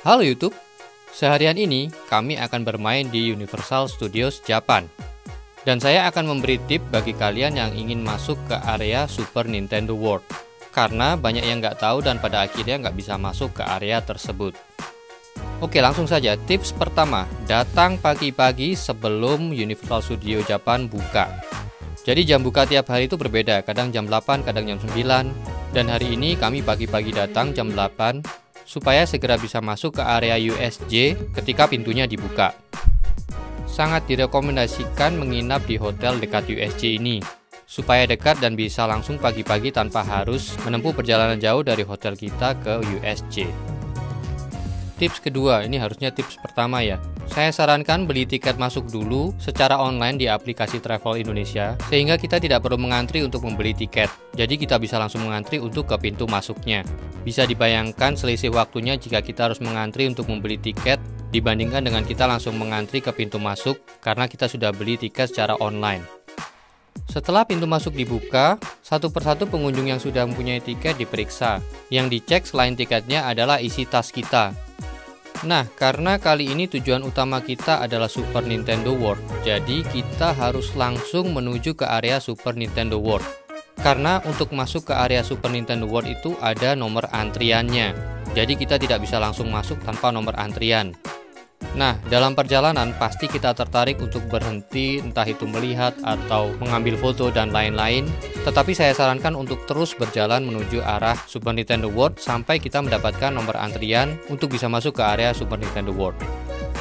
Halo YouTube, seharian ini kami akan bermain di Universal Studios Japan. Dan saya akan memberi tip bagi kalian yang ingin masuk ke area Super Nintendo World. Karena banyak yang nggak tahu dan pada akhirnya nggak bisa masuk ke area tersebut. Oke, langsung saja. Tips pertama, datang pagi-pagi sebelum Universal Studio Japan buka. Jadi jam buka tiap hari itu berbeda, kadang jam 8, kadang jam 9. Dan hari ini kami pagi-pagi datang jam 8 supaya segera bisa masuk ke area USJ ketika pintunya dibuka. Sangat direkomendasikan menginap di hotel dekat USJ ini, supaya dekat dan bisa langsung pagi-pagi tanpa harus menempuh perjalanan jauh dari hotel kita ke USJ. Tips kedua, ini harusnya tips pertama ya. Saya sarankan beli tiket masuk dulu secara online di aplikasi Travel Indonesia, sehingga kita tidak perlu mengantri untuk membeli tiket. Jadi kita bisa langsung mengantri untuk ke pintu masuknya. Bisa dibayangkan selisih waktunya jika kita harus mengantri untuk membeli tiket dibandingkan dengan kita langsung mengantri ke pintu masuk karena kita sudah beli tiket secara online. Setelah pintu masuk dibuka, satu persatu pengunjung yang sudah mempunyai tiket diperiksa. Yang dicek selain tiketnya adalah isi tas kita. Nah, karena kali ini tujuan utama kita adalah Super Nintendo World, jadi kita harus langsung menuju ke area Super Nintendo World. Karena untuk masuk ke area Super Nintendo World itu ada nomor antriannya, jadi kita tidak bisa langsung masuk tanpa nomor antrian. Nah, dalam perjalanan pasti kita tertarik untuk berhenti, entah itu melihat atau mengambil foto dan lain-lain. Tetapi saya sarankan untuk terus berjalan menuju arah Super Nintendo World sampai kita mendapatkan nomor antrian untuk bisa masuk ke area Super Nintendo World.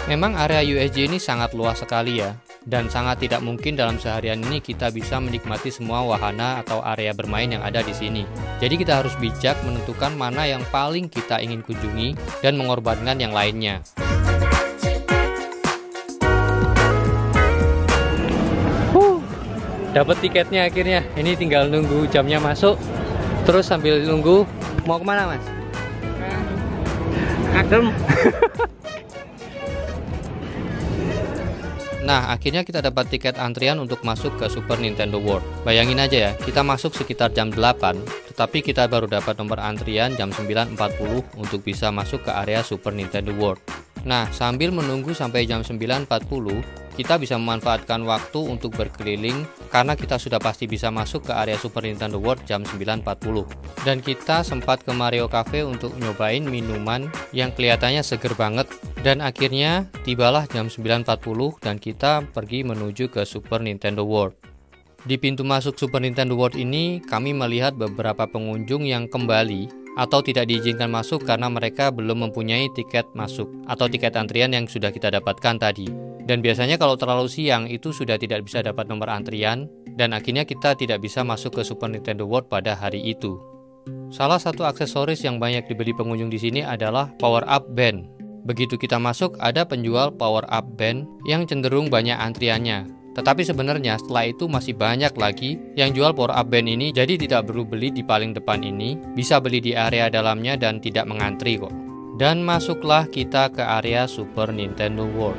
Memang area USJ ini sangat luas sekali ya, dan sangat tidak mungkin dalam seharian ini kita bisa menikmati semua wahana atau area bermain yang ada di sini. Jadi kita harus bijak menentukan mana yang paling kita ingin kunjungi dan mengorbankan yang lainnya. Dapat tiketnya akhirnya. Ini tinggal nunggu jamnya masuk. Terus sambil nunggu, mau kemana mas? Adem. Nah, akhirnya kita dapat tiket antrian untuk masuk ke Super Nintendo World. Bayangin aja ya, kita masuk sekitar jam 8, tetapi kita baru dapat nomor antrian jam 9.40 untuk bisa masuk ke area Super Nintendo World. Nah, sambil menunggu sampai jam 9.40, kita bisa memanfaatkan waktu untuk berkeliling karena kita sudah pasti bisa masuk ke area Super Nintendo World jam 9.40. Dan kita sempat ke Mario Cafe untuk nyobain minuman yang kelihatannya seger banget. Dan akhirnya tibalah jam 9.40 dan kita pergi menuju ke Super Nintendo World. Di pintu masuk Super Nintendo World ini kami melihat beberapa pengunjung yang kembali atau tidak diizinkan masuk karena mereka belum mempunyai tiket masuk atau tiket antrian yang sudah kita dapatkan tadi. Dan biasanya kalau terlalu siang itu sudah tidak bisa dapat nomor antrian dan akhirnya kita tidak bisa masuk ke Super Nintendo World pada hari itu. Salah satu aksesoris yang banyak dibeli pengunjung di sini adalah power up band. Begitu kita masuk ada penjual power up band yang cenderung banyak antriannya. Tetapi sebenarnya setelah itu masih banyak lagi yang jual power up band ini, jadi tidak perlu beli di paling depan ini, bisa beli di area dalamnya dan tidak mengantri kok. Dan masuklah kita ke area Super Nintendo World.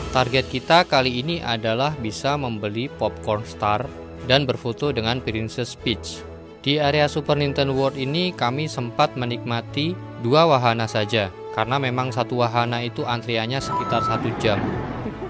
Target kita kali ini adalah bisa membeli popcorn star dan berfoto dengan Princess Peach. Di area Super Nintendo World ini kami sempat menikmati 2 wahana saja, karena memang satu wahana itu antriannya sekitar 1 jam.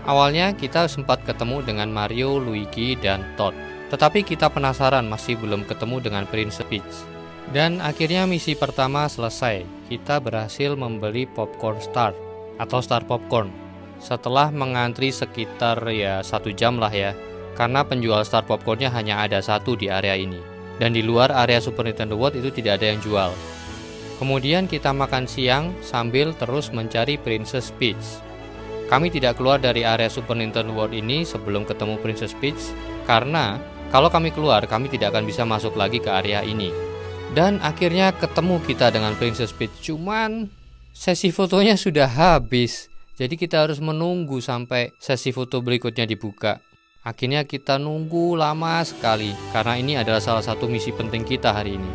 Awalnya kita sempat ketemu dengan Mario, Luigi, dan Todd. Tetapi kita penasaran masih belum ketemu dengan Princess Peach. Dan akhirnya misi pertama selesai. Kita berhasil membeli popcorn star atau star popcorn. Setelah mengantri sekitar 1 jam lah ya. Karena penjual star popcornnya hanya ada 1 di area ini. Dan di luar area Super Nintendo World itu tidak ada yang jual. Kemudian kita makan siang sambil terus mencari Princess Peach. Kami tidak keluar dari area Super Nintendo World ini sebelum ketemu Princess Peach karena kalau kami keluar kami tidak akan bisa masuk lagi ke area ini. Dan akhirnya ketemu kita dengan Princess Peach, cuman sesi fotonya sudah habis. Jadi kita harus menunggu sampai sesi foto berikutnya dibuka. Akhirnya kita nunggu lama sekali karena ini adalah salah satu misi penting kita hari ini.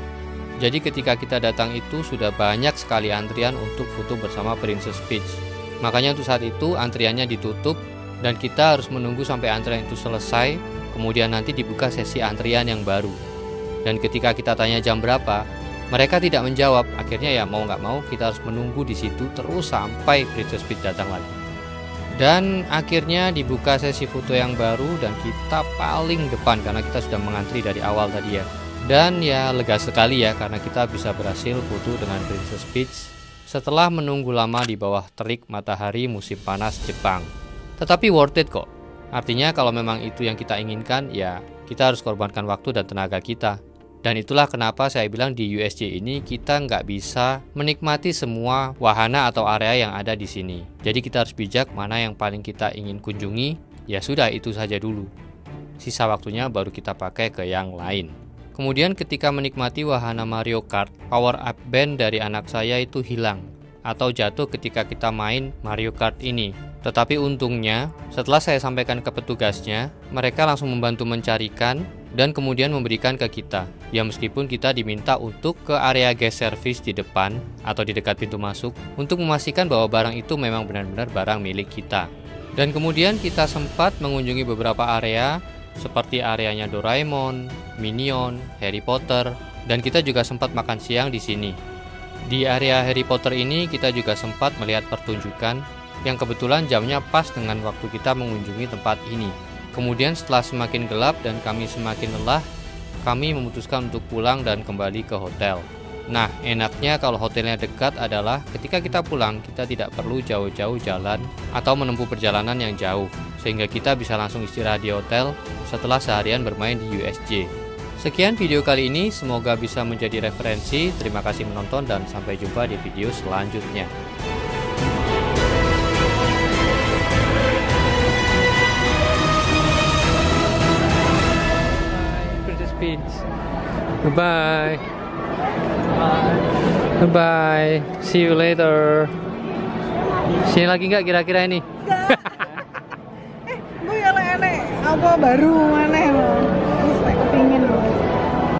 Jadi ketika kita datang itu sudah banyak sekali antrian untuk foto bersama Princess Peach. Makanya untuk saat itu antriannya ditutup dan kita harus menunggu sampai antrian itu selesai, kemudian nanti dibuka sesi antrian yang baru. Dan ketika kita tanya jam berapa, Mereka tidak menjawab, akhirnya ya mau nggak mau kita harus menunggu di situ terus sampai Princess Peach datang lagi. Dan akhirnya dibuka sesi foto yang baru dan kita paling depan karena kita sudah mengantri dari awal tadi ya. Dan ya lega sekali ya karena kita bisa berhasil foto dengan Princess Peach setelah menunggu lama di bawah terik matahari musim panas Jepang. Tetapi worth it kok. Artinya kalau memang itu yang kita inginkan, ya kita harus korbankan waktu dan tenaga kita. Dan itulah kenapa saya bilang di USJ ini kita nggak bisa menikmati semua wahana atau area yang ada di sini. Jadi kita harus bijak mana yang paling kita ingin kunjungi, ya sudah itu saja dulu. Sisa waktunya baru kita pakai ke yang lain. Kemudian ketika menikmati wahana Mario Kart, power up band dari anak saya itu hilang atau jatuh ketika kita main Mario Kart ini. Tetapi untungnya, setelah saya sampaikan ke petugasnya, mereka langsung membantu mencarikan dan kemudian memberikan ke kita. Ya meskipun kita diminta untuk ke area guest service di depan atau di dekat pintu masuk untuk memastikan bahwa barang itu memang benar-benar barang milik kita. Dan kemudian kita sempat mengunjungi beberapa area seperti areanya Doraemon, Minion, Harry Potter, dan kita juga sempat makan siang di sini. Di area Harry Potter ini kita juga sempat melihat pertunjukan yang kebetulan jamnya pas dengan waktu kita mengunjungi tempat ini. Kemudian setelah semakin gelap dan kami semakin lelah, kami memutuskan untuk pulang dan kembali ke hotel. Nah, enaknya kalau hotelnya dekat adalah ketika kita pulang, kita tidak perlu jauh-jauh jalan atau menempuh perjalanan yang jauh, sehingga kita bisa langsung istirahat di hotel setelah seharian bermain di USJ. Sekian video kali ini, semoga bisa menjadi referensi. Terima kasih menonton dan sampai jumpa di video selanjutnya. Princess Peach. Goodbye. Goodbye. See you later. Sini lagi nggak kira-kira ini? Bu ya elek apa baru mana?